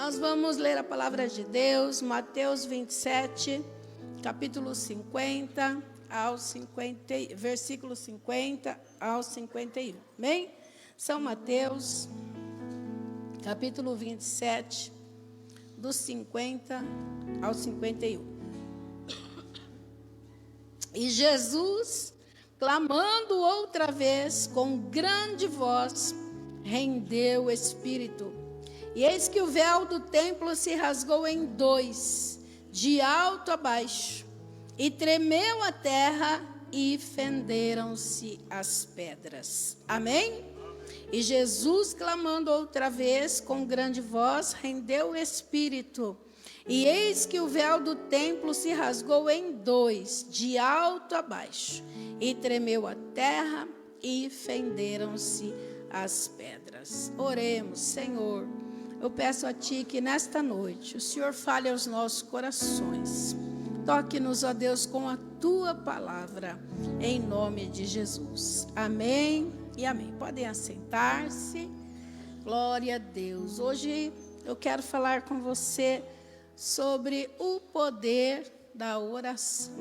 Nós vamos ler a palavra de Deus, Mateus 27, capítulo 50, versículo 50 ao 51. Amém? São Mateus, capítulo 27, do 50 ao 51. E Jesus, clamando outra vez com grande voz, rendeu o espírito. E eis que o véu do templo se rasgou em dois, de alto a baixo, e tremeu a terra e fenderam-se as pedras. Amém? E Jesus, clamando outra vez com grande voz, rendeu o espírito. E eis que o véu do templo se rasgou em dois, de alto a baixo, e tremeu a terra e fenderam-se as pedras. Oremos. Senhor, eu peço a Ti que nesta noite o Senhor fale aos nossos corações. Toque-nos, ó Deus, com a Tua palavra, em nome de Jesus. Amém e amém. Podem assentar-se. Glória a Deus. Hoje eu quero falar com você sobre o poder da oração.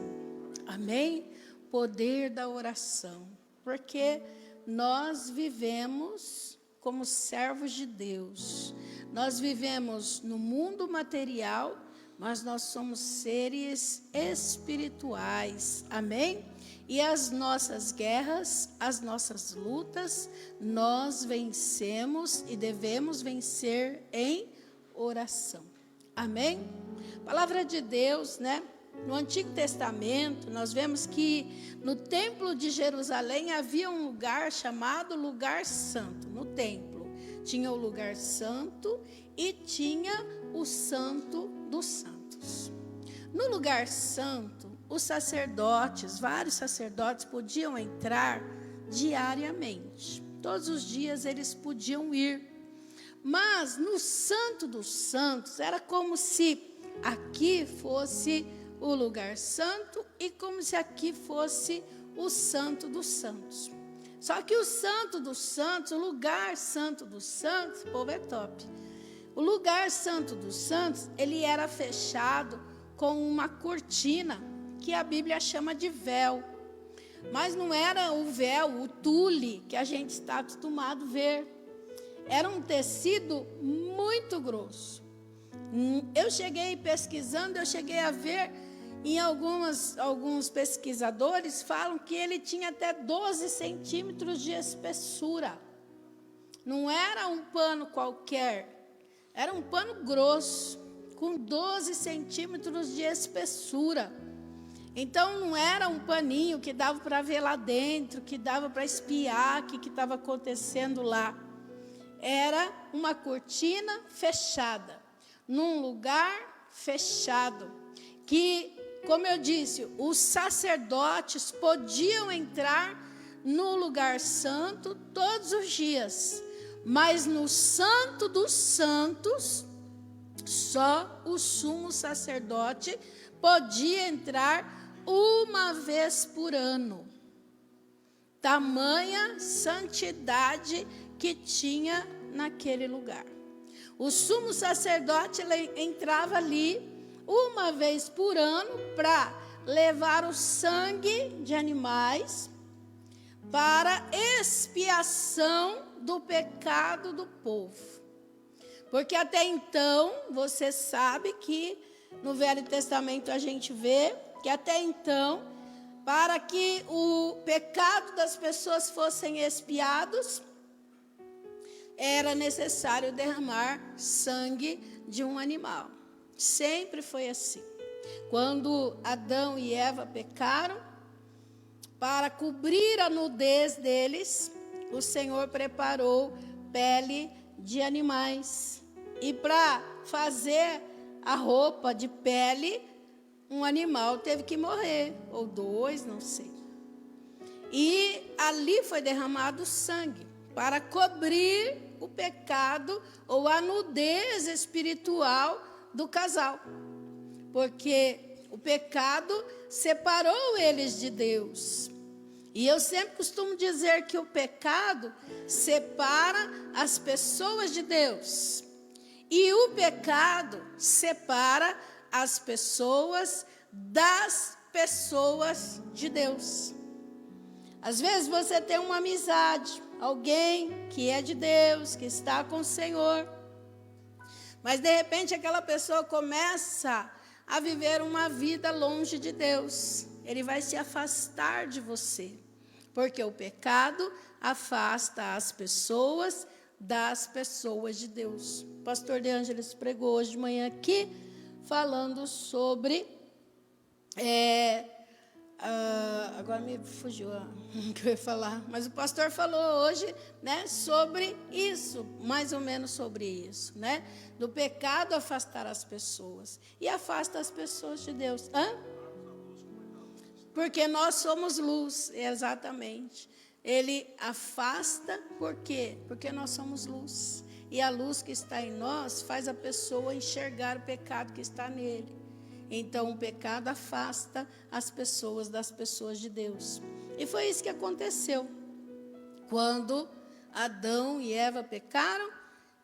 Amém? Poder da oração. Porque nós vivemos como servos de Deus. Nós vivemos no mundo material, mas nós somos seres espirituais. Amém? E as nossas guerras, as nossas lutas, nós vencemos e devemos vencer em oração. Amém? Palavra de Deus, né? No Antigo Testamento, nós vemos que no Templo de Jerusalém havia um lugar chamado Lugar Santo. No templo tinha o Lugar Santo e tinha o Santo dos Santos. No Lugar Santo, os sacerdotes, vários sacerdotes podiam entrar diariamente. Todos os dias eles podiam ir. Mas no Santo dos Santos, era como se aqui fosse o Lugar Santo e como se aqui fosse o Santo dos Santos. Só que o Santo dos Santos, o Lugar Santo dos Santos, o povo é top. O Lugar Santo dos Santos, ele era fechado com uma cortina, que a Bíblia chama de véu. Mas não era o véu, o tule, que a gente está acostumado a ver. Era um tecido muito grosso. Eu cheguei pesquisando, eu cheguei a ver, em alguns pesquisadores falam que ele tinha até 12 centímetros de espessura. Não era um pano qualquer, era um pano grosso, com 12 centímetros de espessura. Então não era um paninho que dava para ver lá dentro, que dava para espiar o que estava acontecendo lá. Era uma cortina fechada, num lugar fechado, que, como eu disse, os sacerdotes podiam entrar no Lugar Santo todos os dias, mas no Santo dos Santos, só o sumo sacerdote podia entrar uma vez por ano. Tamanha santidade que tinha naquele lugar. O sumo sacerdote entrava ali uma vez por ano para levar o sangue de animais para expiação do pecado do povo. Porque até então, você sabe que no Velho Testamento a gente vê que até então, para que o pecado das pessoas fossem expiados, era necessário derramar sangue de um animal. Sempre foi assim. Quando Adão e Eva pecaram, para cobrir a nudez deles, o Senhor preparou pele de animais. E para fazer a roupa de pele, um animal teve que morrer, ou dois, não sei. E ali foi derramado sangue, para cobrir o pecado ou a nudez espiritual do casal. Porque o pecado separou eles de Deus. E eu sempre costumo dizer que o pecado separa as pessoas de Deus. E o pecado separa as pessoas das pessoas de Deus. Às vezes você tem uma amizade, alguém que é de Deus, que está com o Senhor, mas de repente aquela pessoa começa a viver uma vida longe de Deus. Ele vai se afastar de você, porque o pecado afasta as pessoas das pessoas de Deus. O pastor De Ângeles pregou hoje de manhã aqui, falando sobre... agora me fugiu o que eu ia falar, mas o pastor falou hoje, né, sobre isso, mais ou menos sobre isso, né, do pecado afastar as pessoas, e afasta as pessoas de Deus. Porque nós somos luz, exatamente. Ele afasta, por quê? Porque nós somos luz, e a luz que está em nós faz a pessoa enxergar o pecado que está nele. Então, o pecado afasta as pessoas das pessoas de Deus. E foi isso que aconteceu. Quando Adão e Eva pecaram,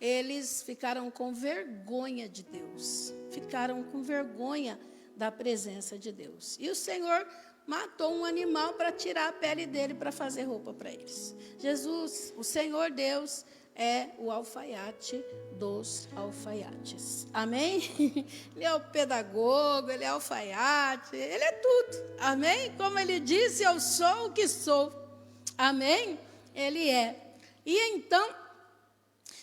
eles ficaram com vergonha de Deus. Ficaram com vergonha da presença de Deus. E o Senhor matou um animal para tirar a pele dele, para fazer roupa para eles. Jesus, o Senhor Deus, é o alfaiate dos alfaiates. Amém? Ele é o pedagogo, ele é alfaiate, ele é tudo. Amém? Como ele disse, eu sou o que sou. Amém? Ele é. E então,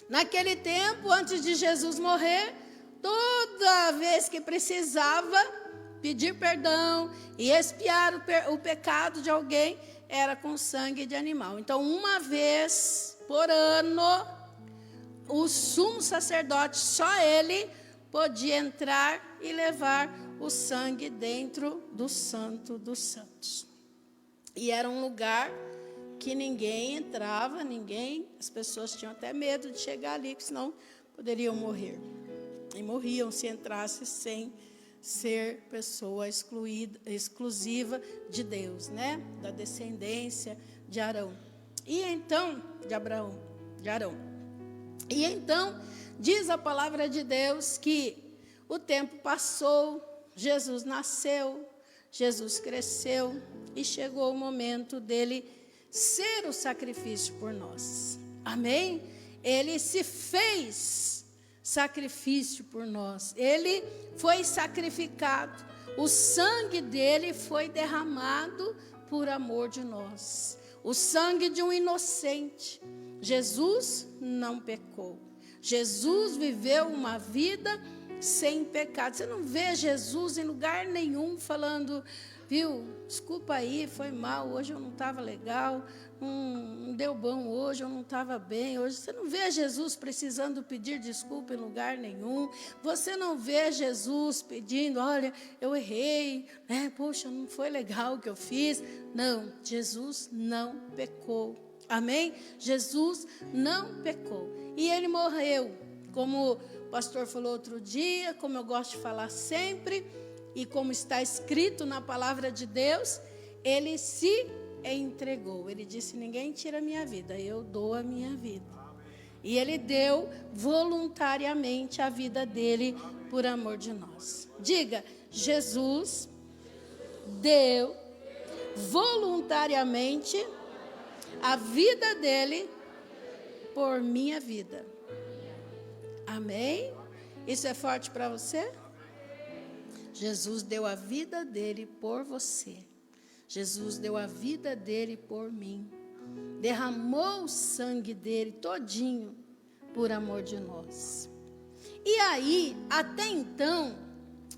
naquele tempo, antes de Jesus morrer, toda vez que precisava pedir perdão e expiar o pecado de alguém, era com sangue de animal. Então, uma vez por ano, o sumo sacerdote, só ele, podia entrar e levar o sangue dentro do Santo dos Santos. E era um lugar que ninguém entrava, as pessoas tinham até medo de chegar ali, porque senão poderiam morrer. E morriam se entrasse sem ser pessoa exclusiva de Deus, né? Da descendência de Arão. E então, de Arão. E então, diz a palavra de Deus que o tempo passou, Jesus nasceu, Jesus cresceu e chegou o momento dele ser o sacrifício por nós. Amém? Ele se fez sacrifício por nós. Ele foi sacrificado. O sangue dele foi derramado por amor de nós. O sangue de um inocente. Jesus não pecou. Jesus viveu uma vida sem pecado. Você não vê Jesus em lugar nenhum falando, viu, desculpa aí, foi mal, hoje eu não estava legal, não deu bom hoje, eu não estava bem hoje. Você não vê Jesus precisando pedir desculpa em lugar nenhum. Você não vê Jesus pedindo, olha, eu errei, né? Poxa, não foi legal o que eu fiz. Não, Jesus não pecou. Amém? Jesus não pecou. E ele morreu, como o pastor falou outro dia, como eu gosto de falar sempre, e como está escrito na palavra de Deus, ele se entregou. Ele disse, ninguém tira a minha vida, eu dou a minha vida. E ele deu voluntariamente a vida dele por amor de nós. Diga, Jesus deu voluntariamente a vida dele por minha vida. Amém? Isso é forte para você? Jesus deu a vida dele por você. Jesus deu a vida dele por mim. Derramou o sangue dele todinho por amor de nós. E aí, até então,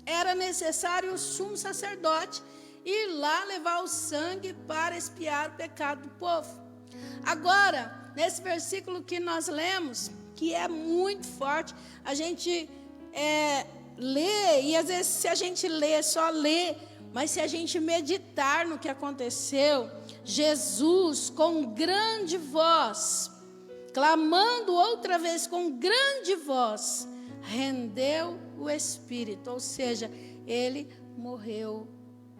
era necessário o sumo sacerdote ir lá levar o sangue para expiar o pecado do povo. Agora, nesse versículo que nós lemos, que é muito forte, a gente lê, e às vezes se a gente lê, só lê, mas se a gente meditar no que aconteceu, Jesus com grande voz, clamando outra vez com grande voz, rendeu o Espírito, ou seja, ele morreu.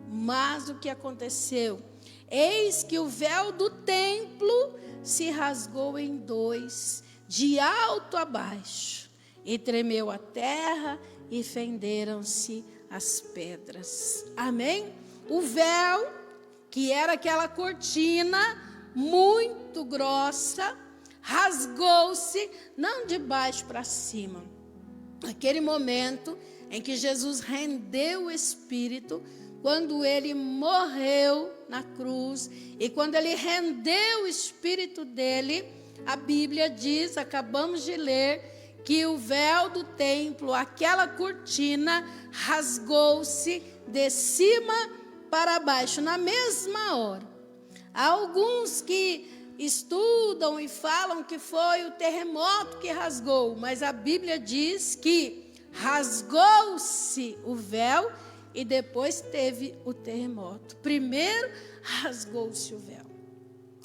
Mas o que aconteceu? Eis que o véu do templo se rasgou em dois, de alto a baixo, e tremeu a terra, e fenderam-se as pedras. Amém? O véu, que era aquela cortina muito grossa, rasgou-se, não de baixo para cima. Aquele momento em que Jesus rendeu o Espírito, quando ele morreu na cruz, e quando ele rendeu o Espírito dele, a Bíblia diz, acabamos de ler, que o véu do templo, aquela cortina, rasgou-se de cima para baixo, na mesma hora. Há alguns que estudam e falam que foi o terremoto que rasgou, mas a Bíblia diz que rasgou-se o véu e depois teve o terremoto. Primeiro rasgou-se o véu,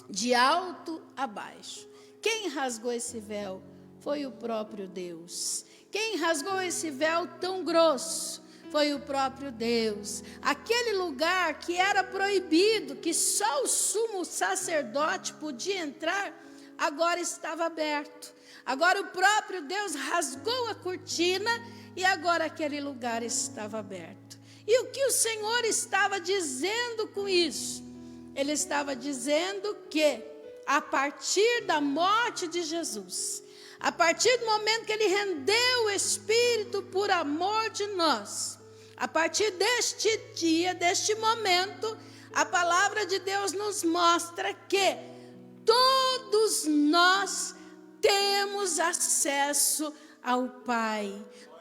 de alto a baixo. Quem rasgou esse véu? Foi o próprio Deus. Quem rasgou esse véu tão grosso? Foi o próprio Deus. Aquele lugar que era proibido, que só o sumo sacerdote podia entrar, agora estava aberto. Agora o próprio Deus rasgou a cortina e agora aquele lugar estava aberto. E o que o Senhor estava dizendo com isso? Ele estava dizendo que a partir da morte de Jesus, a partir do momento que ele rendeu o Espírito por amor de nós, a partir deste dia, deste momento, a palavra de Deus nos mostra que todos nós temos acesso ao Pai.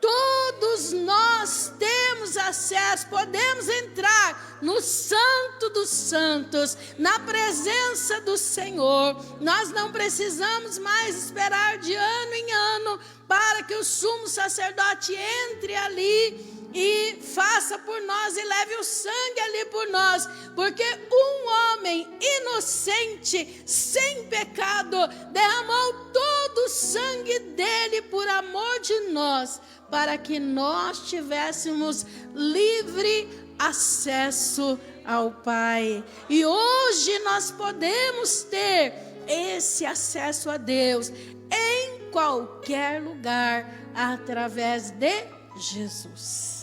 Todos nós temos acesso, podemos entrar no Santo dos Santos, na presença do Senhor. Nós não precisamos mais esperar de ano em ano para que o sumo sacerdote entre ali e faça por nós e leve o sangue ali por nós, porque um homem inocente, sem pecado, derramou todo o sangue dele por amor de nós, para que nós tivéssemos livre acesso ao Pai. E hoje nós podemos ter esse acesso a Deus em qualquer lugar, através de Jesus.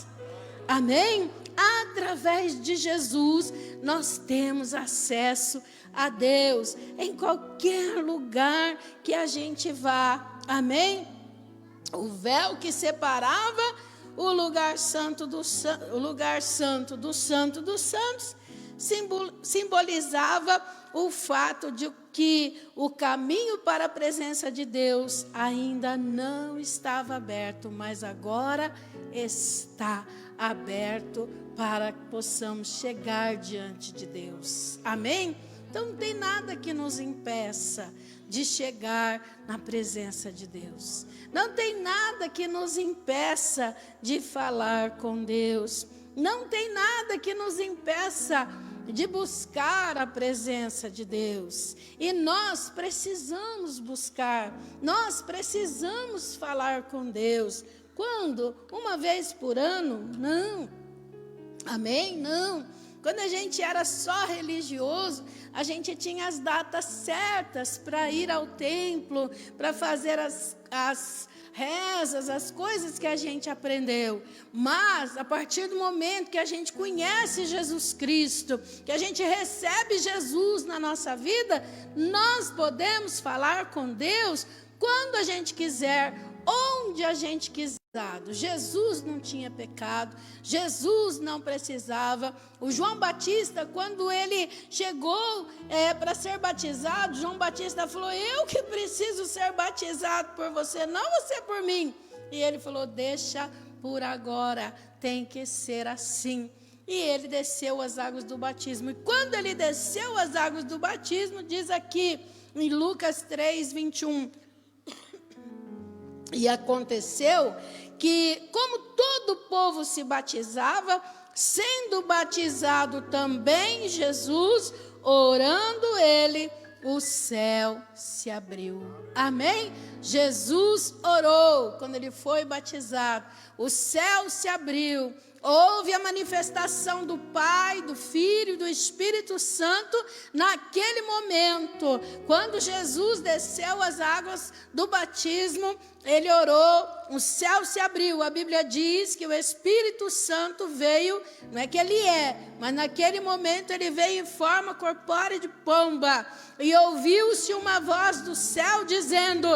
Amém? Através de Jesus nós temos acesso a Deus em qualquer lugar que a gente vá. Amém? O véu que separava o lugar santo do Santo dos Santos simbolizava o fato de que o caminho para a presença de Deus ainda não estava aberto, mas agora está aberto para que possamos chegar diante de Deus. Amém? Então não tem nada que nos impeça de chegar na presença de Deus. Não tem nada que nos impeça de falar com Deus. Não tem nada que nos impeça de buscar a presença de Deus. E nós precisamos buscar, nós precisamos falar com Deus. Quando? Uma vez por ano? Não. Amém? Não. Quando a gente era só religioso, a gente tinha as datas certas para ir ao templo, para fazer as rezas, as coisas que a gente aprendeu. Mas, a partir do momento que a gente conhece Jesus Cristo, que a gente recebe Jesus na nossa vida, nós podemos falar com Deus quando a gente quiser, onde a gente quiser. Jesus não tinha pecado, Jesus não precisava. O João Batista, quando ele chegou para ser batizado, João Batista falou: eu que preciso ser batizado por você, não você por mim. E ele falou: deixa por agora, tem que ser assim. E ele desceu as águas do batismo. E quando ele desceu as águas do batismo, diz aqui em Lucas 3, 21, e aconteceu que, como todo o povo se batizava, sendo batizado também Jesus, orando ele, o céu se abriu. Amém? Jesus orou quando ele foi batizado. O céu se abriu. Houve a manifestação do Pai, do Filho e do Espírito Santo naquele momento. Quando Jesus desceu as águas do batismo, ele orou, o céu se abriu. A Bíblia diz que o Espírito Santo veio, não é que ele mas naquele momento ele veio em forma corpórea de pomba. E ouviu-se uma voz do céu dizendo: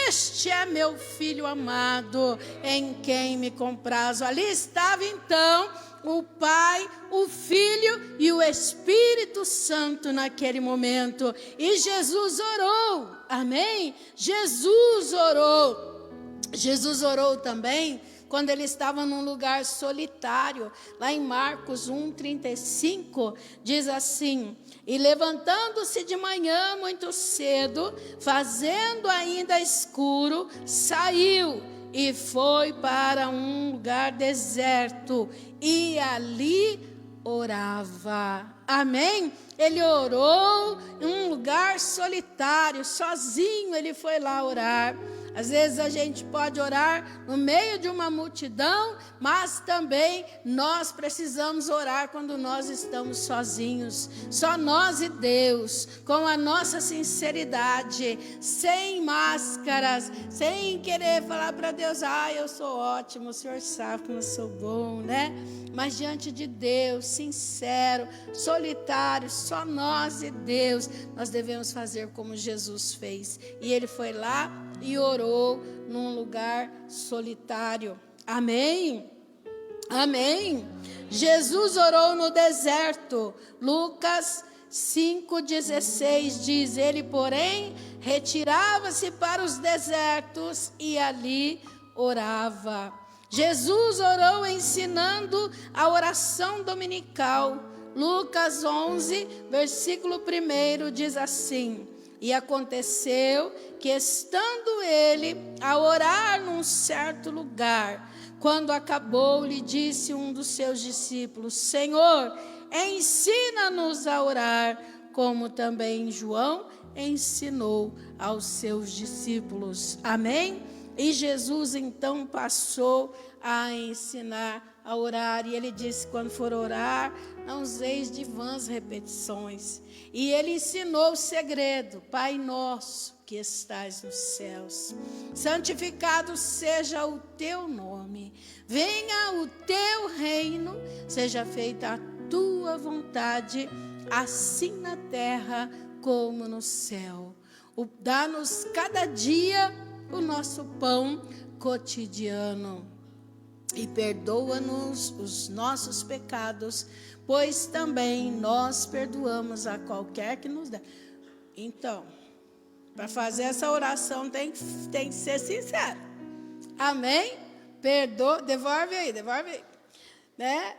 este é meu Filho amado, em quem me comprazo. Ali estava então o Pai, o Filho e o Espírito Santo naquele momento. E Jesus orou, amém? Jesus orou. Jesus orou também quando ele estava num lugar solitário. Lá em Marcos 1:35, diz assim: e levantando-se de manhã muito cedo, fazendo ainda escuro, saiu e foi para um lugar deserto, e ali orava. Amém? Ele orou em um lugar solitário, sozinho ele foi lá orar. Às vezes a gente pode orar no meio de uma multidão, mas também nós precisamos orar quando nós estamos sozinhos, só nós e Deus, com a nossa sinceridade, sem máscaras, sem querer falar para Deus: eu sou ótimo, o Senhor sabe como eu sou bom, né? Mas diante de Deus, sincero, solitário, só nós e Deus, nós devemos fazer como Jesus fez. E ele foi lá e orou num lugar solitário. Amém? Amém? Jesus orou no deserto. Lucas 5,16 diz: ele, porém, retirava-se para os desertos e ali orava. Jesus orou ensinando a oração dominical. Lucas 11, versículo 1 diz assim: e aconteceu que, estando ele a orar num certo lugar, quando acabou, lhe disse um dos seus discípulos: Senhor, ensina-nos a orar, como também João ensinou aos seus discípulos. Amém? E Jesus então passou a ensinar a orar, e ele disse: quando for orar, não useis de vãs repetições. E ele ensinou o segredo: Pai nosso que estais nos céus, santificado seja o teu nome, venha o teu reino, seja feita a tua vontade, assim na terra como no céu. Dá-nos cada dia o nosso pão cotidiano, e perdoa-nos os nossos pecados, pois também nós perdoamos a qualquer que nos dá. Então, para fazer essa oração tem que ser sincero. Amém? Devolve aí, né?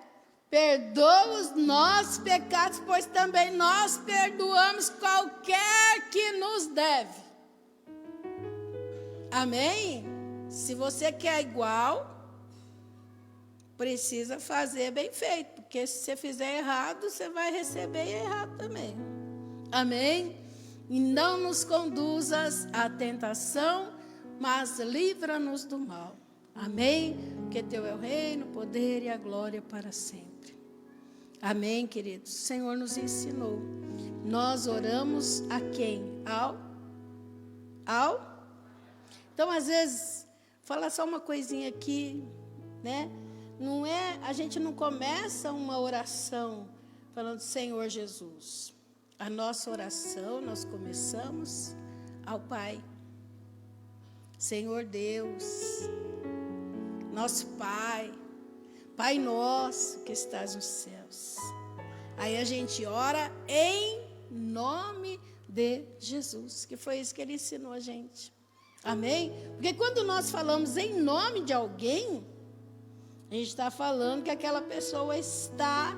Perdoa os nossos pecados, pois também nós perdoamos qualquer que nos deve. Amém? Se você quer igual, precisa fazer bem feito, porque se você fizer errado, você vai receber errado também. Amém? E não nos conduzas à tentação, mas livra-nos do mal. Amém? Porque teu é o reino, o poder e a glória para sempre. Amém, queridos? O Senhor nos ensinou. Nós oramos a quem? Então, às vezes, falar só uma coisinha aqui, né? A gente não começa uma oração falando Senhor Jesus. A nossa oração nós começamos ao Pai. Senhor Deus, nosso Pai, Pai nosso que estás nos céus. Aí a gente ora em nome de Jesus, que foi isso que ele ensinou a gente. Amém? Porque quando nós falamos em nome de alguém, a gente está falando que aquela pessoa está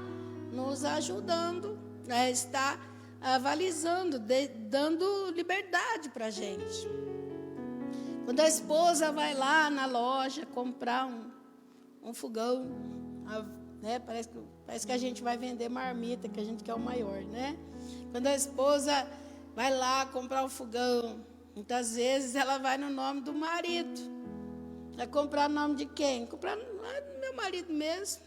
nos ajudando, né? Está avalizando, dando liberdade para a gente. Quando a esposa vai lá na loja comprar um fogão, né? Parece que a gente vai vender marmita, que a gente quer o maior, né? Quando a esposa vai lá comprar um fogão, Muitas vezes ela vai no nome do marido. Vai comprar no nome de quem? Comprar no meu marido mesmo.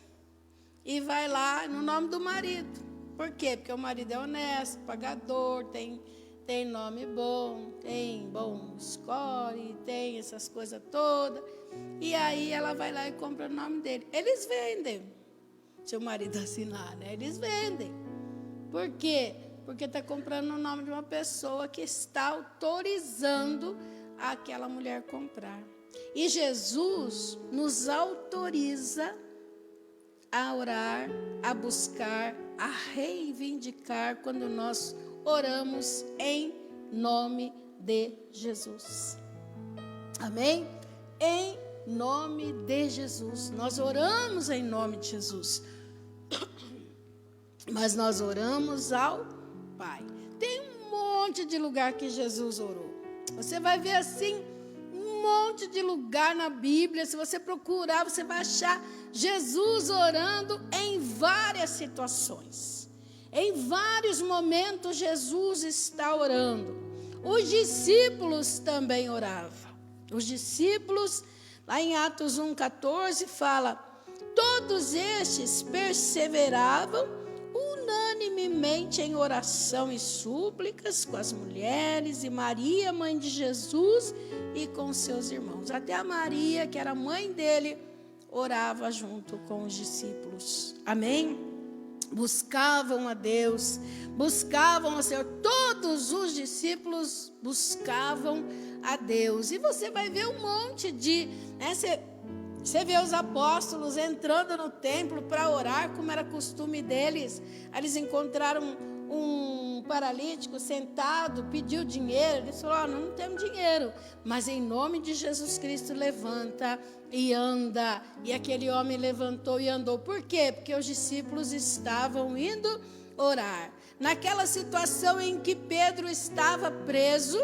E vai lá no nome do marido. Por quê? Porque o marido é honesto, pagador, tem nome bom, tem bom score, tem essas coisas todas. E aí ela vai lá e compra o nome dele. Eles vendem. Se o marido assinar, né? Eles vendem. Por quê? Porque está comprando o nome de uma pessoa que está autorizando aquela mulher comprar. E Jesus nos autoriza a orar, a buscar, a reivindicar quando nós oramos em nome de Jesus. Amém? Em nome de Jesus. Nós oramos em nome de Jesus. Mas nós oramos ao Pai. Tem um monte de lugar que Jesus orou. Você vai ver assim, um monte de lugar na Bíblia. Se você procurar, você vai achar Jesus orando em várias situações. Em vários momentos, Jesus está orando. Os discípulos também oravam. Os discípulos, lá em Atos 1,14, fala: todos estes perseveravam unanimemente em oração e súplicas com as mulheres e Maria, mãe de Jesus, e com seus irmãos. Até a Maria, que era mãe dele, orava junto com os discípulos. Amém? Buscavam a Deus, buscavam ao Senhor. Todos os discípulos buscavam a Deus. E você vai ver um monte de... Você vê os apóstolos entrando no templo para orar, como era costume deles. Eles encontraram um paralítico sentado, pediu dinheiro. Eles falaram: não temos dinheiro, mas em nome de Jesus Cristo levanta e anda. E aquele homem levantou e andou. Por quê? Porque os discípulos estavam indo orar. Naquela situação em que Pedro estava preso,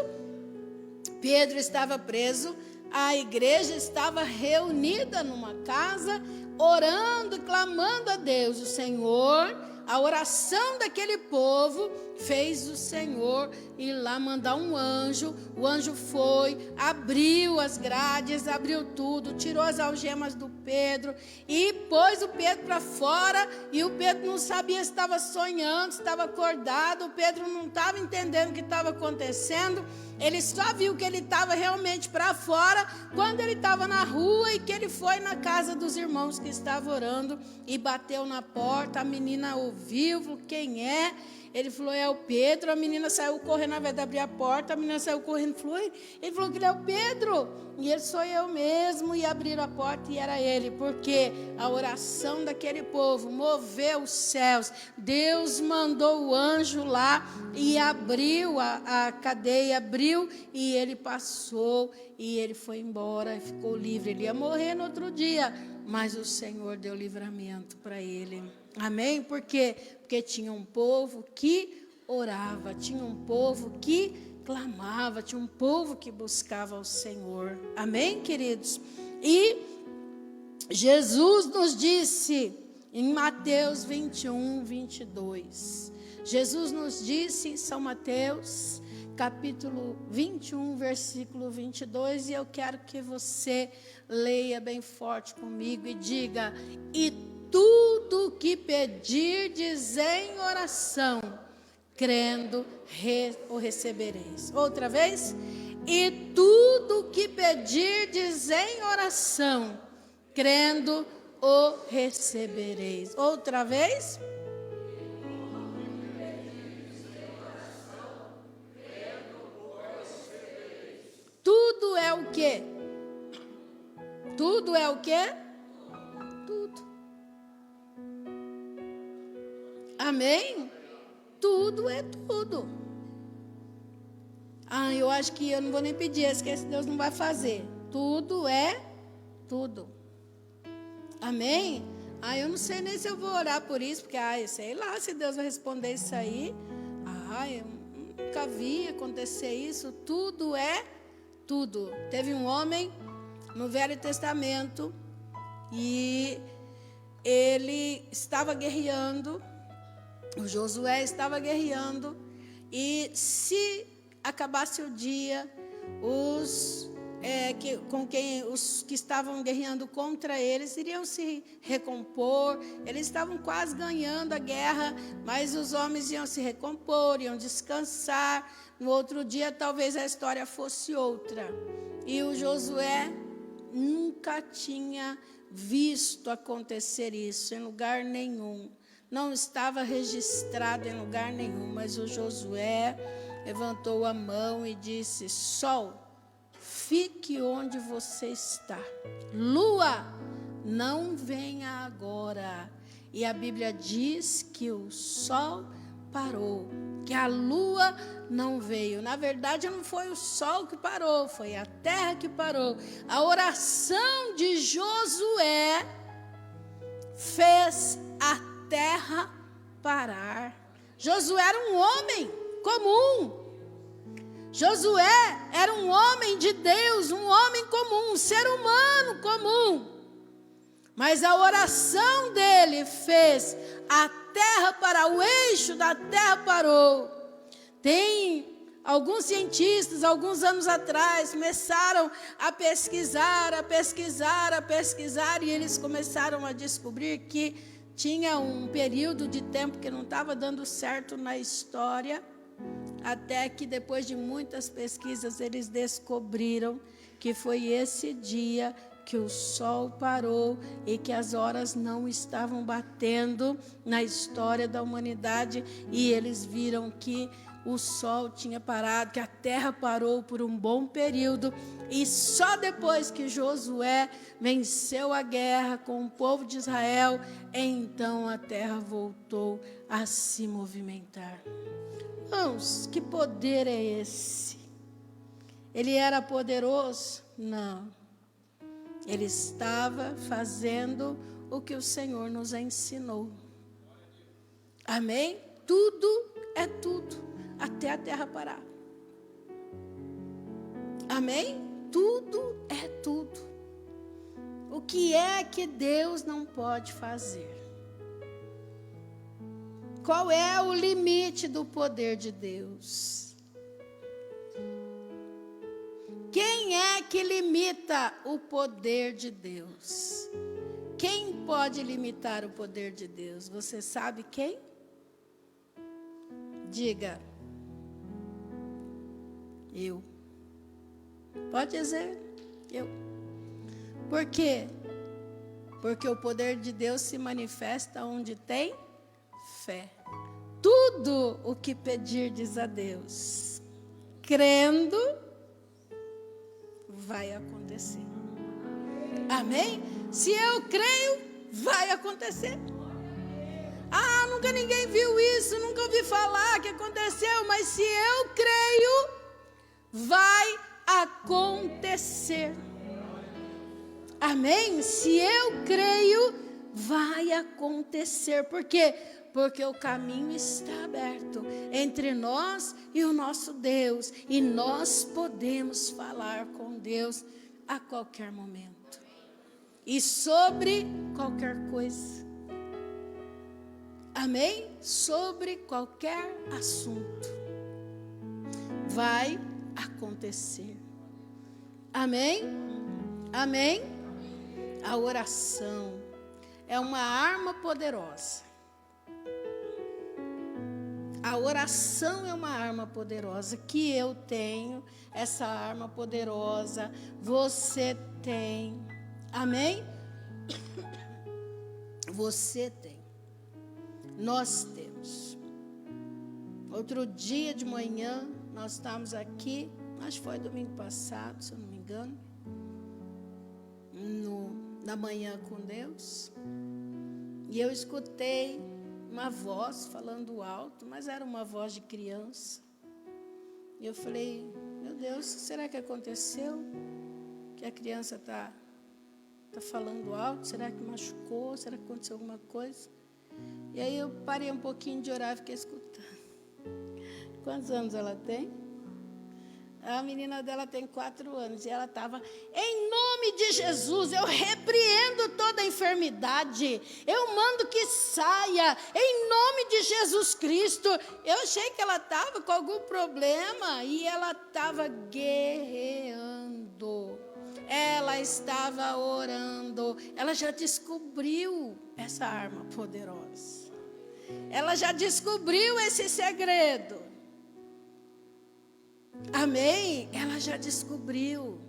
a igreja estava reunida numa casa, orando e clamando a Deus. O Senhor, a oração daquele povo, fez o Senhor ir lá mandar um anjo. O anjo foi, abriu as grades, abriu tudo, tirou as algemas do Pedro e pôs o Pedro para fora. E o Pedro não sabia se estava sonhando, se estava acordado. O Pedro não estava entendendo o que estava acontecendo. Ele só viu que ele estava realmente para fora quando ele estava na rua e que ele foi na casa dos irmãos que estavam orando e bateu na porta. A menina ouviu, falou: quem é? Ele falou: é o Pedro. A menina saiu correndo, ao invés de abrir a porta, a menina saiu correndo. Ele falou que ele é o Pedro. E ele: sou eu mesmo. E abriram a porta e era ele. Porque a oração daquele povo moveu os céus. Deus mandou o anjo lá e abriu a cadeia, abriu, e ele passou e ele foi embora e ficou livre. Ele ia morrer no outro dia, mas o Senhor deu livramento para ele. Amém? Por quê? Porque tinha um povo que orava, tinha um povo que clamava, tinha um povo que buscava ao Senhor. Amém, queridos? E Jesus nos disse em Mateus 21, 22. Jesus nos disse em São Mateus, capítulo 21, versículo 22. E eu quero que você leia bem forte comigo e diga: e tudo que pedirdes em oração, crendo, o recebereis. Outra vez. E tudo que pedirdes em oração, crendo, o recebereis. Outra vez. Tudo é o quê? Tudo é o quê? Tudo. Amém? Tudo é tudo. Eu acho que eu não vou nem pedir, esse Deus não vai fazer. Tudo é tudo. Amém? Eu não sei nem se eu vou orar por isso, porque sei lá se Deus vai responder isso aí. Eu nunca vi acontecer isso. Tudo é tudo. Teve um homem no Velho Testamento e ele estava guerreando. O Josué estava guerreando, e se acabasse o dia, os que estavam guerreando contra eles iriam se recompor. Eles estavam quase ganhando a guerra, mas os homens iam se recompor, iam descansar. No outro dia, talvez a história fosse outra. E o Josué nunca tinha visto acontecer isso em lugar nenhum. Não estava registrado em lugar nenhum, mas o Josué levantou a mão e disse: Sol, fique onde você está. Lua, não venha agora. E a Bíblia diz que o sol parou, que a lua não veio. Na verdade, não foi o sol que parou, foi a terra que parou. A oração de Josué fez a terra parar. Josué era um homem comum. Josué era um homem de Deus, um homem comum, um ser humano comum. Mas a oração dele fez a terra parar, o eixo da terra parou. Tem alguns cientistas, alguns anos atrás, começaram a pesquisar, e eles começaram a descobrir que tinha um período de tempo que não estava dando certo na história, até que depois de muitas pesquisas eles descobriram que foi esse dia que o sol parou e que as horas não estavam batendo na história da humanidade, e eles viram que o sol tinha parado, que a terra parou por um bom período, e só depois que Josué venceu a guerra com o povo de Israel, então a terra voltou a se movimentar. Irmãos, que poder é esse? Ele era poderoso? Não. Ele estava fazendo o que o Senhor nos ensinou. Amém? Tudo é tudo, até a terra parar. Amém? Tudo é tudo. O que é que Deus não pode fazer? Qual é o limite do poder de Deus? Quem é que limita o poder de Deus? Quem pode limitar o poder de Deus? Você sabe quem? Diga. Eu. Pode dizer, eu. Por quê? Porque o poder de Deus se manifesta onde tem fé. Tudo o que pedirdes a Deus, crendo, vai acontecer. Amém? Se eu creio, vai acontecer. Ah, nunca ninguém viu isso, nunca ouvi falar que aconteceu, mas se eu creio, vai acontecer. Amém? Se eu creio, vai acontecer. Por quê? Porque o caminho está aberto entre nós e o nosso Deus. E nós podemos falar com Deus a qualquer momento. E sobre qualquer coisa. Amém? Sobre qualquer assunto. Vai acontecer. Amém? Amém? A oração é uma arma poderosa. A oração é uma arma poderosa que eu tenho, essa arma poderosa você tem. Amém? Você tem. Nós temos. Outro dia de manhã, nós estávamos aqui, acho que foi domingo passado, se eu não me engano, na manhã com Deus, e eu escutei uma voz falando alto, mas era uma voz de criança. E eu falei, meu Deus, será que aconteceu? Que a criança está falando alto? Será que machucou? Será que aconteceu alguma coisa? E aí eu parei um pouquinho de orar e fiquei escutando. Quantos anos ela tem? A menina dela tem 4 anos e ela estava, em nome de Jesus, eu repreendo toda a enfermidade enfermidade. Eu mando que saia, em nome de Jesus Cristo. Eu achei que ela estava com algum problema e ela estava guerreando. Ela estava orando. Ela já descobriu essa arma poderosa. Ela já descobriu esse segredo. Amém? Ela já descobriu.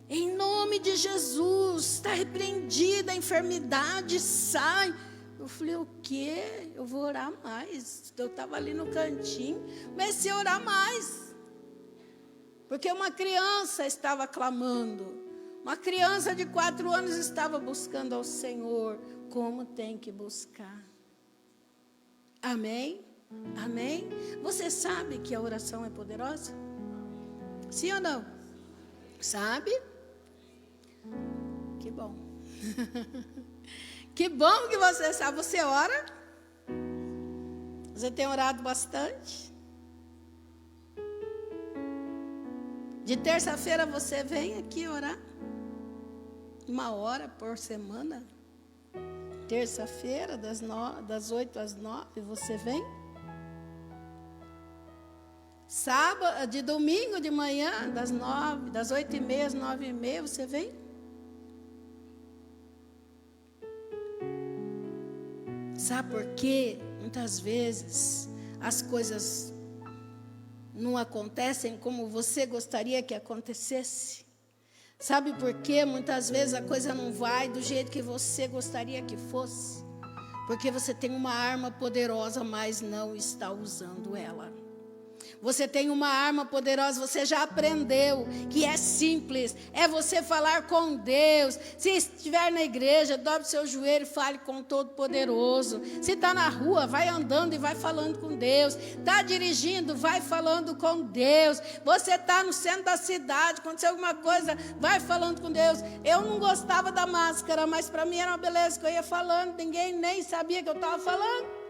Em nome de Jesus, está repreendida a enfermidade, sai. Eu falei, o quê? Eu vou orar mais. Eu estava ali no cantinho, comecei a orar mais. Porque uma criança estava clamando. Uma criança de 4 anos estava buscando ao Senhor, como tem que buscar. Amém? Amém? Você sabe que a oração é poderosa? Sim ou não? Sabe? Que bom. Que bom que você sabe. Você ora? Você tem orado bastante? De terça-feira você vem aqui orar? 1 hora por semana? Terça-feira, das 8 às 9, você vem? Sábado, de domingo de manhã, das 8h30 às 9h30, você vem? Sabe por quê? Muitas vezes as coisas não acontecem como você gostaria que acontecesse. Sabe por quê? Muitas vezes a coisa não vai do jeito que você gostaria que fosse. Porque você tem uma arma poderosa, mas não está usando ela. Você tem uma arma poderosa, você já aprendeu que é simples, é você falar com Deus. Se estiver na igreja, dobre seu joelho e fale com o Todo-Poderoso. Se está na rua, vai andando e vai falando com Deus. Está dirigindo, vai falando com Deus. Você está no centro da cidade, aconteceu alguma coisa, vai falando com Deus. Eu não gostava da máscara, mas para mim era uma beleza que eu ia falando, ninguém nem sabia que eu estava falando.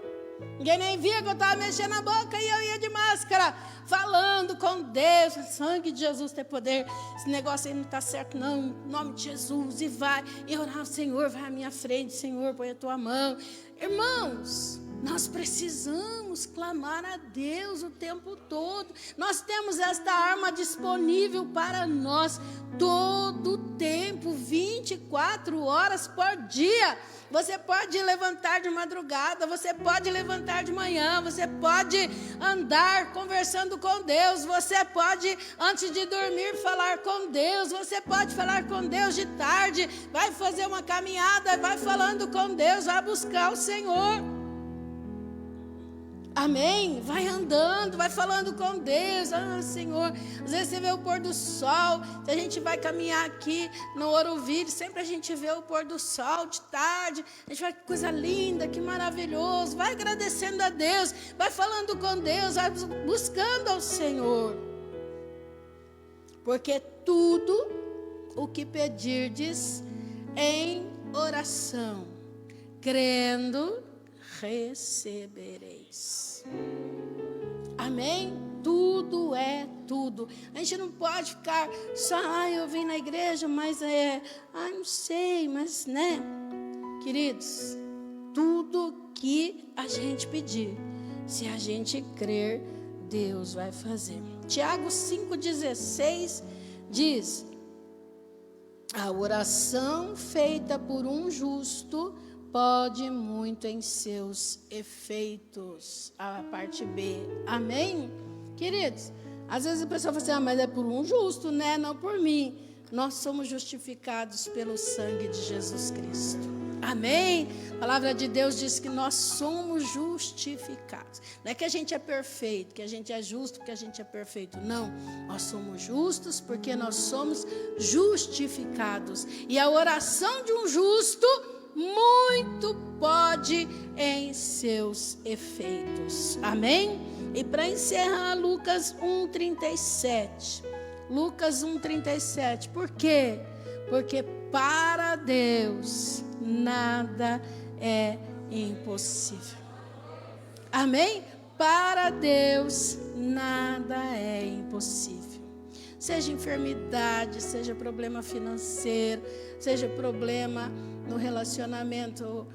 Ninguém nem via que eu estava mexendo a boca e eu ia de máscara, falando com Deus. O sangue de Jesus tem poder. Esse negócio aí não está certo, não. Em nome de Jesus. E vai. E orar, Senhor, vai à minha frente. Senhor, põe a tua mão. Irmãos, nós precisamos clamar a Deus o tempo todo. Nós temos esta arma disponível para nós todo o tempo, 24 horas por dia. Você pode levantar de madrugada, você pode levantar de manhã, você pode andar conversando com Deus, você pode, antes de dormir, falar com Deus, você pode falar com Deus de tarde, vai fazer uma caminhada, vai falando com Deus, vai buscar o Senhor. Amém? Vai andando, vai falando com Deus. Ah, Senhor, às vezes você vê o pôr do sol. Se a gente vai caminhar aqui no Ourovilho, sempre a gente vê o pôr do sol de tarde. A gente vai, que coisa linda, que maravilhoso. Vai agradecendo a Deus, vai falando com Deus, vai buscando ao Senhor. Porque tudo o que pedirdes em oração, crendo, recebereis. Amém? Tudo é tudo. A gente não pode ficar só, eu vim na igreja, mas não sei, mas né? Queridos, tudo que a gente pedir, se a gente crer, Deus vai fazer. Tiago 5,16 diz: a oração feita por um justo pode muito em seus efeitos. A parte B. Amém? Queridos, às vezes a pessoa fala assim, mas é por um justo, né? Não por mim. Nós somos justificados pelo sangue de Jesus Cristo. Amém? A palavra de Deus diz que nós somos justificados. Não é que a gente é perfeito, que a gente é justo, porque a gente é perfeito. Não, nós somos justos porque nós somos justificados. E a oração de um justo muito pode em seus efeitos. Amém? E para encerrar, Lucas 1,37. Lucas 1,37. Por quê? Porque para Deus nada é impossível. Amém? Para Deus nada é impossível. Seja enfermidade, seja problema financeiro, seja problema no relacionamento,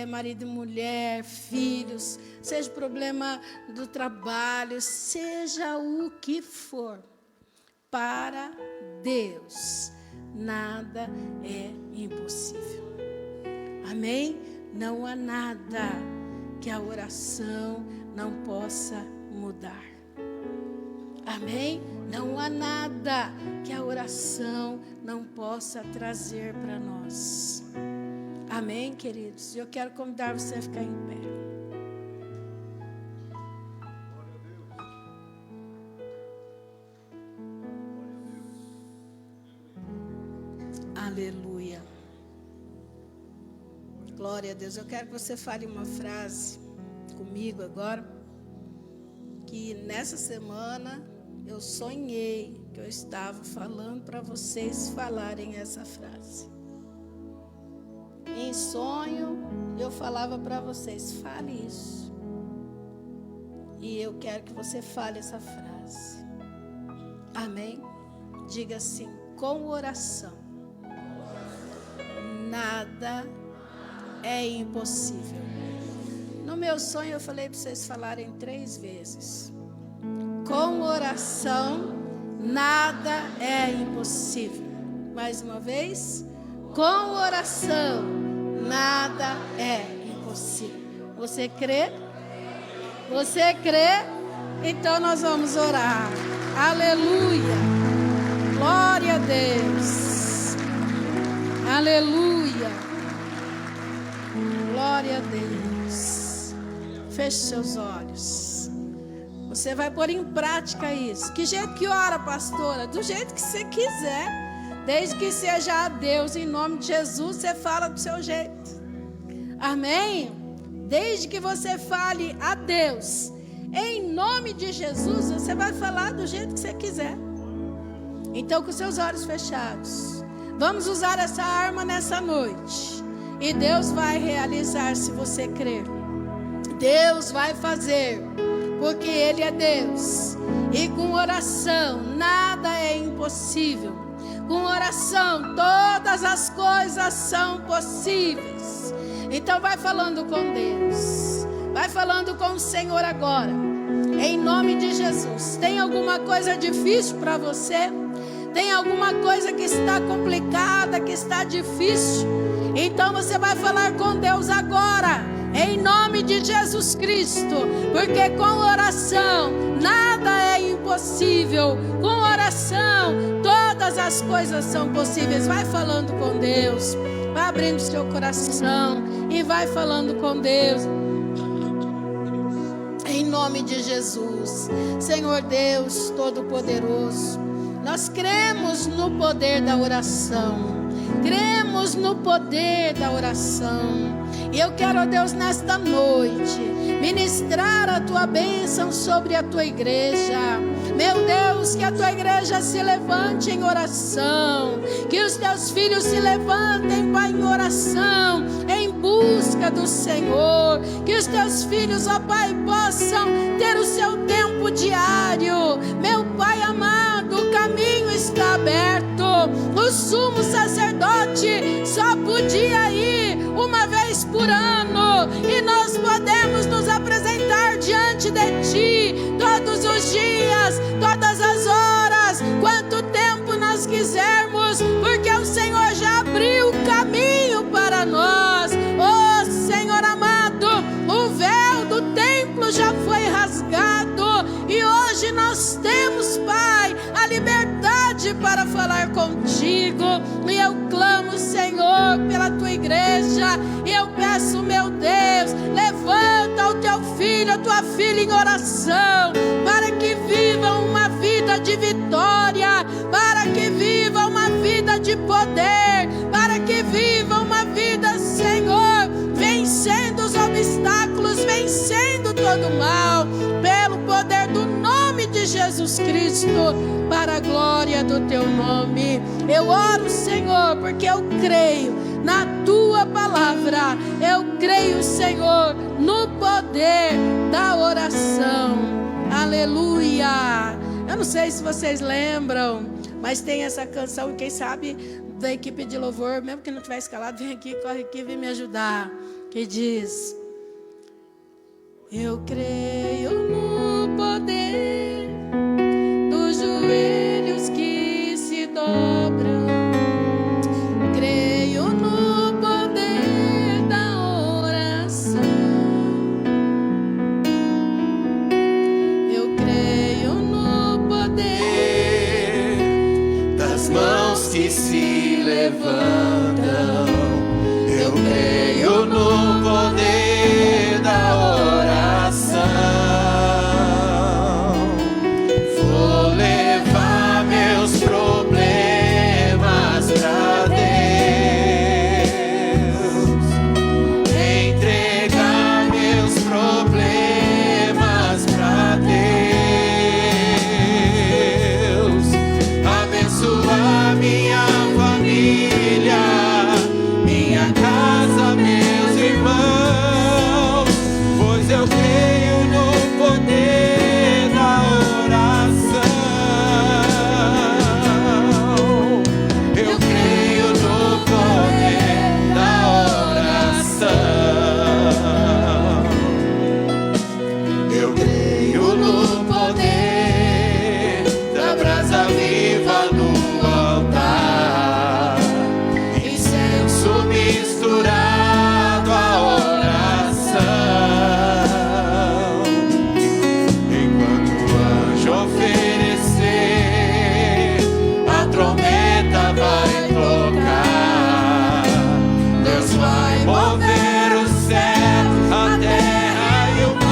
marido e mulher, filhos, seja problema do trabalho, seja o que for, para Deus nada é impossível. Amém? Não há nada que a oração não possa mudar. Amém? Não há nada que a oração não possa trazer para nós. Amém, queridos? Eu quero convidar você a ficar em pé. Aleluia. Glória a Deus. Eu quero que você fale uma frase comigo agora. Que nessa semana eu sonhei que eu estava falando para vocês falarem essa frase. Em sonho eu falava para vocês, fale isso. E eu quero que você fale essa frase. Amém? Diga assim: com oração nada é impossível. No meu sonho eu falei para vocês falarem 3 vezes. Com oração nada é impossível. Mais uma vez. Com oração nada é impossível. Você crê? Você crê? Então nós vamos orar. Aleluia. Glória a Deus. Aleluia. Glória a Deus. Feche seus olhos. Você vai pôr em prática isso. Que jeito que ora, pastora? Do jeito que você quiser. Desde que seja a Deus, em nome de Jesus, você fala do seu jeito. Amém? Desde que você fale a Deus, em nome de Jesus, você vai falar do jeito que você quiser. Então, com seus olhos fechados, vamos usar essa arma nessa noite. E Deus vai realizar se você crer. Deus vai fazer, porque Ele é Deus. E com oração, nada é impossível. Com oração, todas as coisas são possíveis. Então vai falando com Deus. Vai falando com o Senhor agora. Em nome de Jesus. Tem alguma coisa difícil para você? Tem alguma coisa que está complicada, que está difícil? Então você vai falar com Deus agora. Em nome de Jesus Cristo. Porque com oração nada é impossível. Com oração todas as coisas são possíveis. Vai falando com Deus. Vai abrindo seu coração e vai falando com Deus. Em nome de Jesus. Senhor Deus Todo-Poderoso, nós cremos no poder da oração. Cremos no poder da oração. E eu quero, ó Deus, nesta noite, ministrar a Tua bênção sobre a Tua igreja. Meu Deus, que a Tua igreja se levante em oração. Que os Teus filhos se levantem, Pai, em oração, em busca do Senhor. Que os Teus filhos, ó Pai, possam ter o seu tempo diário. Meu Pai amado, o caminho está aberto. O sumo sacerdote só podia ir uma vez por ano, e nós podemos nos apresentar diante de Ti todos os dias, todas as horas, quanto tempo nós quisermos, porque o Senhor já abriu o caminho para nós. Oh Senhor amado, o véu do templo já foi rasgado, e hoje nós temos, Pai, a liberdade para falar contigo. E eu clamo, Senhor, pela Tua igreja, e eu peço, meu Deus, levanta o Teu filho, a Tua filha em oração, para que vivam uma vida de vitória, para que vivam uma vida de poder, para que vivam uma vida, Senhor, vencendo os obstáculos, vencendo todo o mal, pelo poder do nome de Jesus Cristo, para a glória do Teu nome. Eu oro, Senhor, porque eu creio na Tua palavra. Eu creio, Senhor, no poder da oração. Aleluia. Eu não sei se vocês lembram, mas tem essa canção, quem sabe da equipe de louvor, mesmo que não estiver escalado, vem aqui, corre aqui, vem me ajudar. Que diz: eu creio no poder dos joelhos que se dobram. Creio no poder da oração. Eu creio no poder das mãos que se levantam. Eu creio no poder da oração. Vou levar meus problemas pra Deus, entregar meus problemas pra Deus, abençoar minha família, minha casa, meus irmãos, pois eu creio no poder da oração. Eu creio no poder da oração. Eu creio no poder da brasa viva no altar, incenso misturado à oração. Enquanto o anjo oferecer, a trombeta vai tocar. Deus vai mover o céu, a terra e o mar.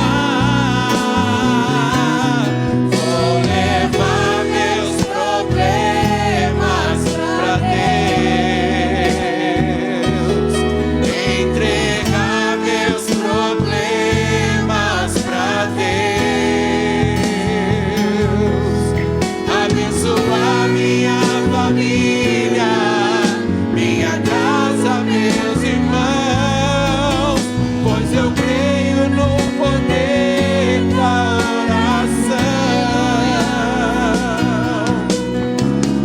Vou levar meus problemas pra Deus, entregar meus problemas pra Deus, abençoar minha família, minha casa, meus irmãos, pois eu creio no poder da oração.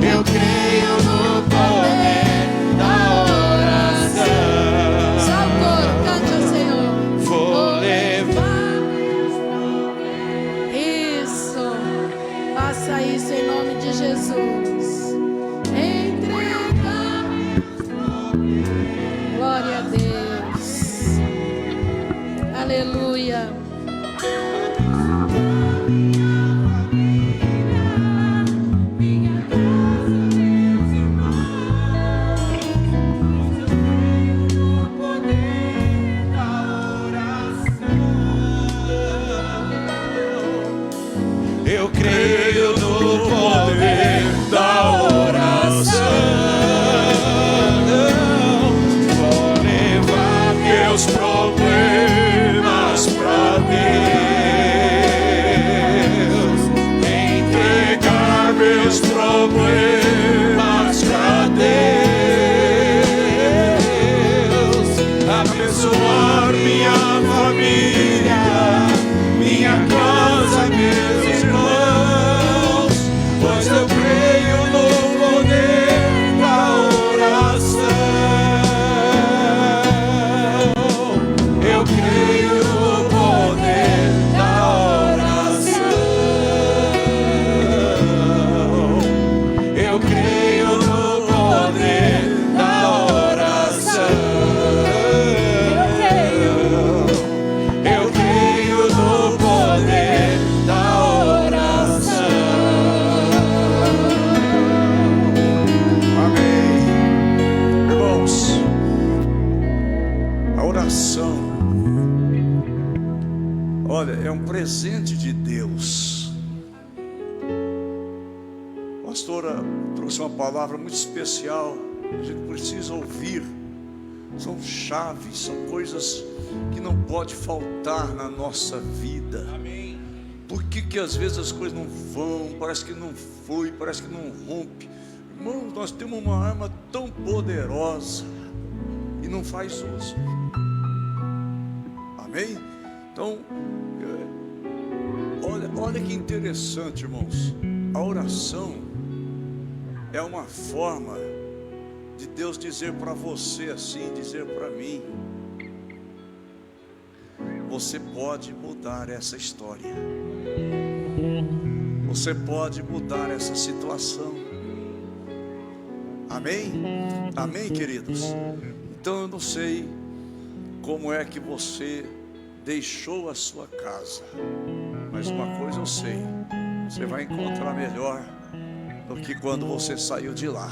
Eu creio no poder da oração. Só o coro, cante ao Senhor. Vou levar Isso. Faça isso em nome de Jesus. Entregar. Glória a Deus. Aleluia. Eu creio no poder da oração. Vou levar meus problemas pra Deus, entregar meus problemas pra Deus, abençoar minha família, minha casa, meus irmãos, pois eu creio no poder da oração. Eu creio no poder da oração. Eu creio no poder da oração. Eu creio no poder da oração. Amém. Irmãos, a oração, olha, é um presente de Deus. A pastora trouxe uma palavra muito especial, a gente precisa ouvir. São chaves, são coisas que não pode faltar na nossa vida. Amém. Por que às vezes as coisas não vão, parece que não foi, parece que não rompe? Irmãos, nós temos uma arma tão poderosa e não faz uso. Amém? Então, olha que interessante, irmãos. A oração é uma forma de Deus dizer para você assim, dizer para mim: você pode mudar essa história, você pode mudar essa situação. Amém? Amém, queridos? Então eu não sei como é que você deixou a sua casa, mas uma coisa eu sei: você vai encontrar melhor do que quando você saiu de lá.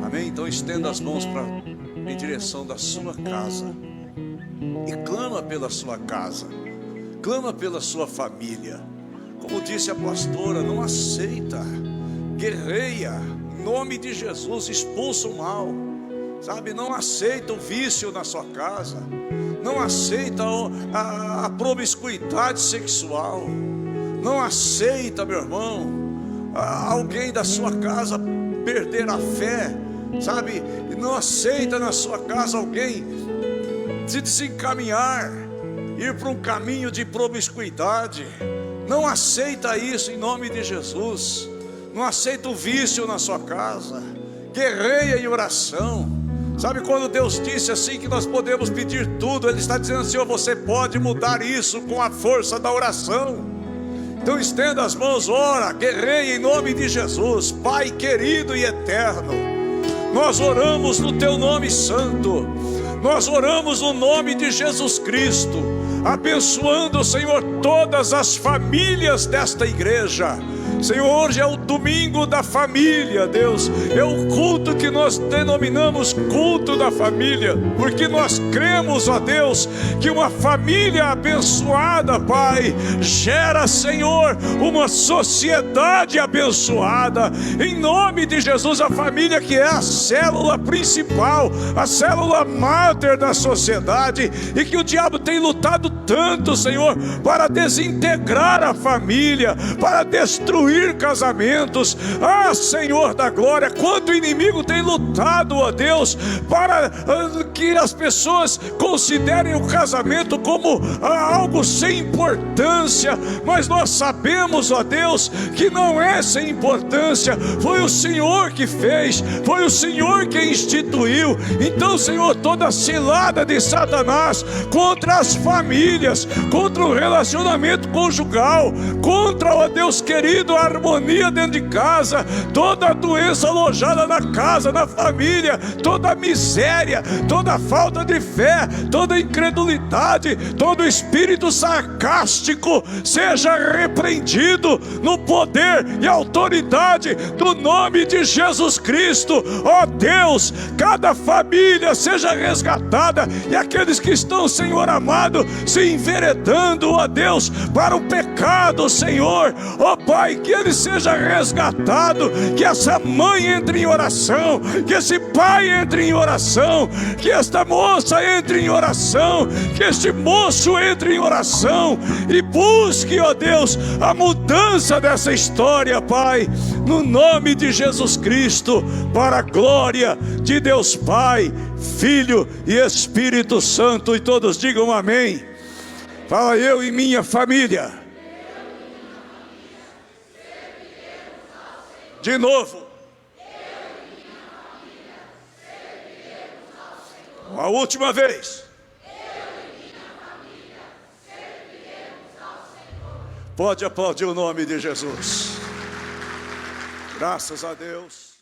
Amém? Então estenda as mãos em direção da sua casa e clama pela sua casa, clama pela sua família. Como disse a pastora, não aceita, guerreia, em nome de Jesus, expulsa o mal, sabe? Não aceita o vício na sua casa, não aceita a promiscuidade sexual, não aceita, meu irmão, alguém da sua casa perder a fé, sabe? Não aceita na sua casa alguém se desencaminhar, ir para um caminho de promiscuidade. Não aceita isso em nome de Jesus. Não aceita o vício na sua casa. Guerreia em oração. Sabe quando Deus disse assim que nós podemos pedir tudo, Ele está dizendo: Senhor, você pode mudar isso com a força da oração. Então estenda as mãos, ora, guerreia em nome de Jesus. Pai querido e eterno, nós oramos no Teu nome santo, nós oramos no nome de Jesus Cristo, abençoando, Senhor, todas as famílias desta igreja. Senhor, hoje é o domingo da família, Deus, é o culto que nós denominamos culto da família, porque nós cremos, ó Deus, que uma família abençoada, Pai, gera, Senhor, uma sociedade abençoada. Em nome de Jesus, a família que é a célula principal, a célula máter da sociedade, e que o diabo tem lutado tanto, Senhor, para desintegrar a família, para destruir casamentos. Ah, Senhor da glória, quanto o inimigo tem lutado, ó Deus, para que as pessoas considerem o casamento como algo sem importância, mas nós sabemos, ó Deus, que não é sem importância. Foi o Senhor que fez, foi o Senhor que instituiu. Então, Senhor, toda cilada de Satanás contra as famílias, contra o relacionamento conjugal, contra, ó Deus querido, a harmonia dentro de casa, toda a doença alojada na casa, na família, toda a miséria, toda a falta de fé, toda a incredulidade, todo espírito sarcástico, seja repreendido no poder e autoridade do nome de Jesus Cristo. Ó Deus, cada família seja resgatada, e aqueles que estão, Senhor amado, se enveredando, ó Deus, para o pecado, Senhor, ó Pai, que ele seja resgatado, que essa mãe entre em oração, que esse pai entre em oração, que esta moça entre em oração, que este moço entre em oração e busque, ó Deus, a mudança dessa história, Pai, no nome de Jesus Cristo, para a glória de Deus Pai, Filho e Espírito Santo. E todos digam amém. Fala: eu e minha família. De novo. A última vez. Pode aplaudir o nome de Jesus. Graças a Deus.